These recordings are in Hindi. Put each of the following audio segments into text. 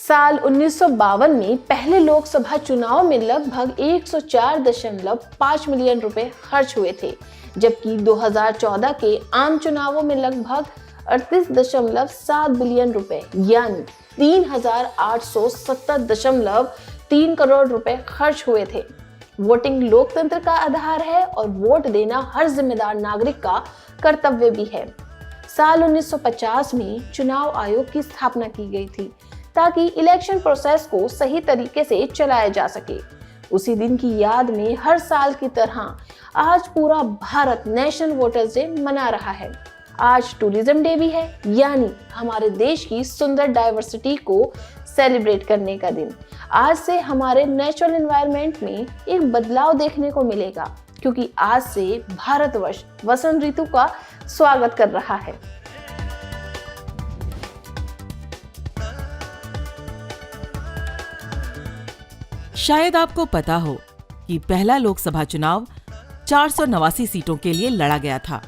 साल 1952 में पहले लोकसभा चुनाव में लगभग 104.5 मिलियन रुपए खर्च हुए थे, जबकि 2014 के आम चुनावों में लगभग 38.7 बिलियन रुपए यानी 3,870.3 करोड़ रुपए खर्च हुए थे। वोटिंग लोकतंत्र का आधार है और वोट देना हर जिम्मेदार नागरिक का कर्तव्य भी है। साल 1950 में चुनाव आयोग की स्थापना की गई थी ताकि इलेक्शन प्रोसेस को सही तरीके से चलाया जा सके। उसी दिन की याद में हर साल की तरह आज पूरा भारत नेशनल वोटर्स डे मना रहा है। आज टूरिज्म डे भी है, यानी हमारे देश की सुंदर डाइवर्सिटी को सेलिब्रेट करने का दिन। आज से हमारे नेचुरल एनवायरनमेंट में एक बदलाव देखने को मिलेगा, क्योंकि आज से भारतवर्ष वसंत ऋतु का स्वागत कर रहा है। शायद आपको पता हो कि पहला लोकसभा चुनाव 489 सीटों के लिए लड़ा गया था,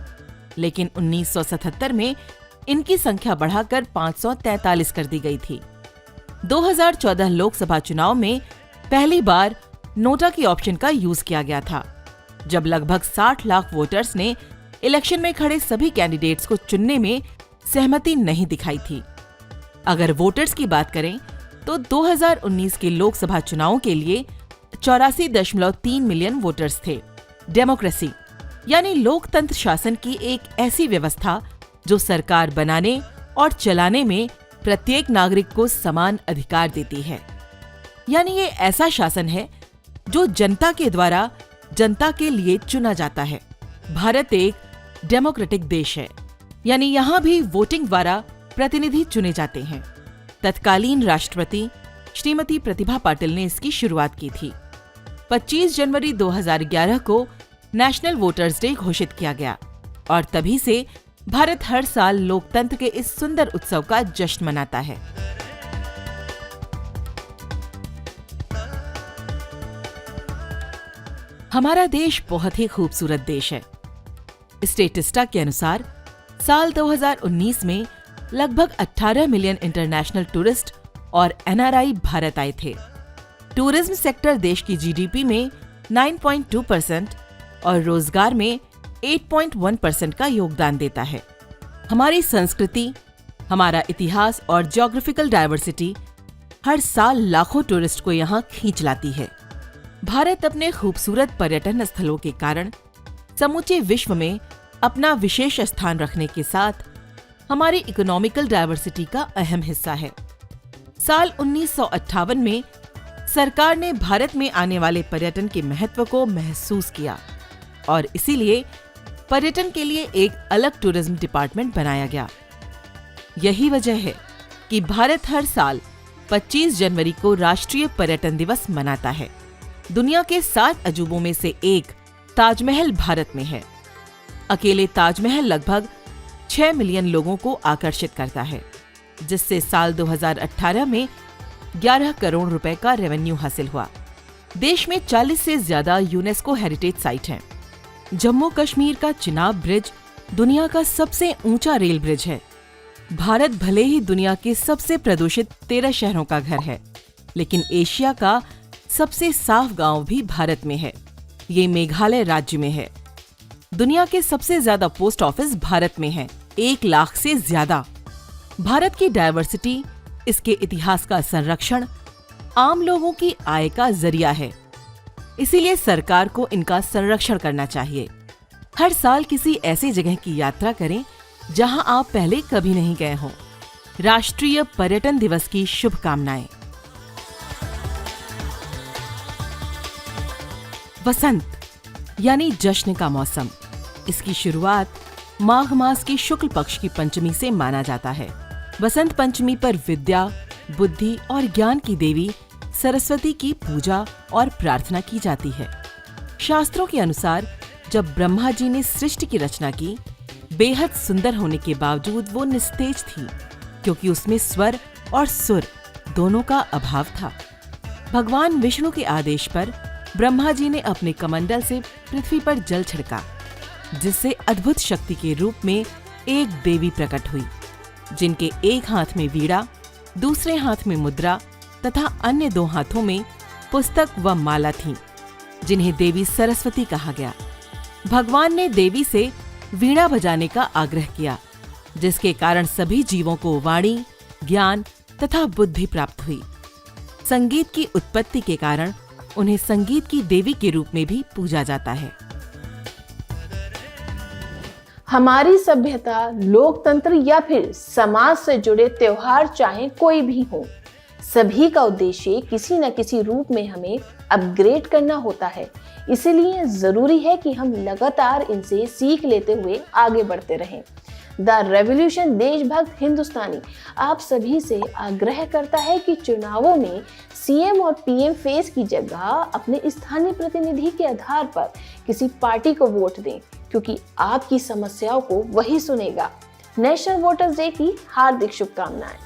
लेकिन 1977 में इनकी संख्या बढ़ाकर 543 कर दी गई थी। 2014 लोकसभा चुनाव में पहली बार नोटा की ऑप्शन का यूज किया गया था, जब लगभग 60 लाख वोटर्स ने इलेक्शन में खड़े सभी कैंडिडेट्स को चुनने में सहमति नहीं दिखाई थी। अगर वोटर्स की बात करें तो 2019 के लोकसभा चुनावों के लिए 84.3 मिलियन वोटर्स थे। डेमोक्रेसी यानी लोकतंत्र शासन की एक ऐसी व्यवस्था जो सरकार बनाने और चलाने में प्रत्येक नागरिक को समान अधिकार देती है। यानी ये ऐसा शासन है जो जनता के द्वारा जनता के लिए चुना जाता है। भारत एक डेमोक्रेटिक देश है, यानी यहाँ भी वोटिंग द्वारा प्रतिनिधि चुने जाते हैं। तत्कालीन राष्ट्रपति श्रीमती प्रतिभा पाटिल ने इसकी शुरुआत की थी। 25 जनवरी 2011 को नेशनल वोटर्स डे घोषित किया गया और तभी से भारत हर साल लोकतंत्र के इस सुंदर उत्सव का जश्न मनाता है। हमारा देश बहुत ही खूबसूरत देश है। स्टेटिस्टा के अनुसार साल 2019 में लगभग 18 मिलियन इंटरनेशनल टूरिस्ट और एनआरआई भारत आए थे। टूरिज्म सेक्टर देश की जीडीपी में 9.2% और रोजगार में 8.1% का योगदान देता है। हमारी संस्कृति, हमारा इतिहास और ज्योग्राफिकल डाइवर्सिटी हर साल लाखों टूरिस्ट को यहाँ खींच लाती है। भारत अपने खूबसूरत पर्यटन स्थलों के कारण समूचे विश्व में अपना विशेष स्थान रखने के साथ हमारी इकोनॉमिकल डाइवर्सिटी का अहम हिस्सा है। साल 1958 में सरकार ने भारत में आने वाले पर्यटन के महत्व को महसूस किया और इसीलिए पर्यटन के लिए एक अलग टूरिज्म डिपार्टमेंट बनाया गया। यही वजह है कि भारत हर साल 25 जनवरी को राष्ट्रीय पर्यटन दिवस मनाता है। दुनिया के 7 अजूबों में से एक ताजमहल भारत में है। अकेले ताजमहल लगभग 6 मिलियन लोगों को आकर्षित करता है, जिससे साल 2018 में 11 करोड़ रुपए का रेवेन्यू हासिल हुआ। देश में 40 से ज्यादा यूनेस्को हेरिटेज साइट हैं। जम्मू कश्मीर का चिनाब ब्रिज दुनिया का सबसे ऊंचा रेल ब्रिज है। भारत भले ही दुनिया के सबसे प्रदूषित 13 शहरों का घर है, लेकिन एशिया का सबसे साफ गांव भी भारत में है। ये मेघालय राज्य में है। दुनिया के सबसे ज्यादा पोस्ट ऑफिस भारत में है, 1 लाख से ज्यादा। भारत की डाइवर्सिटी, इसके इतिहास का संरक्षण आम लोगों की आय का जरिया है। इसीलिए सरकार को इनका संरक्षण करना चाहिए। हर साल किसी ऐसी जगह की यात्रा करें जहां आप पहले कभी नहीं गए हों। राष्ट्रीय पर्यटन दिवस की शुभकामनाएं। वसंत यानी जश्न का मौसम। इसकी शुरुआत माघ मास की शुक्ल पक्ष की पंचमी से माना जाता है। वसंत पंचमी पर विद्या, बुद्धि और ज्ञान की देवी सरस्वती की पूजा और प्रार्थना की जाती है। शास्त्रों के अनुसार जब ब्रह्मा जी ने सृष्टि की रचना की, बेहद सुंदर होने के बावजूद वो निस्तेज थी, क्योंकि उसमें स्वर और सुर दोनों का अभाव था। भगवान विष्णु के आदेश पर ब्रह्मा जी ने अपने कमंडल से पृथ्वी पर जल छिड़का, जिससे अद्भुत शक्ति के रूप में एक देवी प्रकट हुई, जिनके एक हाथ में वीणा दूसरे हाथ में मुद्रा तथा अन्य 2 हाथों में पुस्तक व माला थीं, जिन्हें देवी सरस्वती कहा गया। भगवान ने देवी से वीणा बजाने का आग्रह किया, जिसके कारण सभी जीवों को वाणी, ज्ञान तथा बुद्धि प्राप्त हुई। संगीत की उत्पत्ति के कारण उन्हें संगीत की देवी के रूप में भी पूजा जाता है। हमारी सभ्यता, लोकतंत्र या फिर समाज से जुड़े त्योहार चाहे कोई भी हो, सभी का उद्देश्य किसी न किसी रूप में हमें अपग्रेड करना होता है। इसीलिए जरूरी है कि हम लगातार इनसे सीख लेते हुए आगे बढ़ते रहें। द रेवोल्यूशन देशभक्त हिंदुस्तानी आप सभी से आग्रह करता है कि चुनावों में सीएम और पीएम फेस की जगह अपने स्थानीय प्रतिनिधि के आधार पर किसी पार्टी को वोट दें, क्योंकि आपकी समस्याओं को वही सुनेगा। नेशनल वोटर्स डे की हार्दिक शुभकामनाएं।